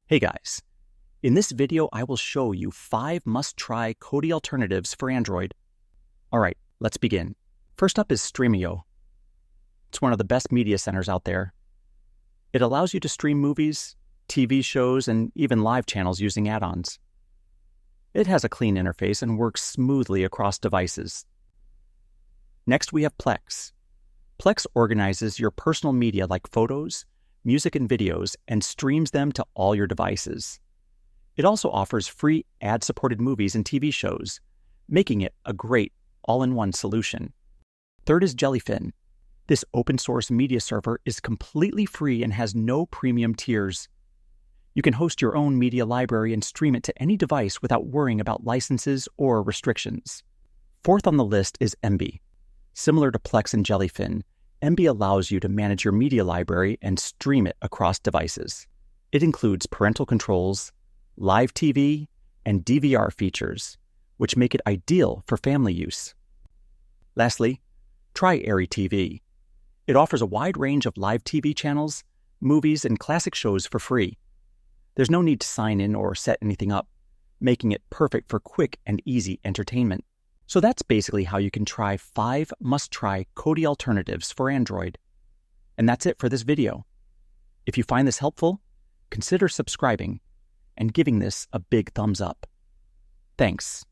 Hey guys, in this video I will show you 5 must-try Kodi alternatives for Android. Alright, let's begin. First up is Streamio. It's one of the best media centers out there. It allows you to stream movies, TV shows, and even live channels using add-ons. It has a clean interface and works smoothly across devices. Next we have Plex. Plex organizes your personal media like photos, music and videos, and streams them to all your devices. It also offers free ad-supported movies and TV shows, making it a great all-in-one solution. Third is Jellyfin. This open-source media server is completely free and has no premium tiers. You can host your own media library and stream it to any device without worrying about licenses or restrictions. Fourth on the list is Emby. Similar to Plex and Jellyfin, Emby allows you to manage your media library and stream it across devices. It includes parental controls, live TV, and DVR features, which make it ideal for family use. Lastly, try Airy TV. It offers a wide range of live TV channels, movies, and classic shows for free. There's no need to sign in or set anything up, making it perfect for quick and easy entertainment. So that's basically how you can try 5 must-try Kodi alternatives for Android. And that's it for this video. If you find this helpful, consider subscribing and giving this a big thumbs up. Thanks.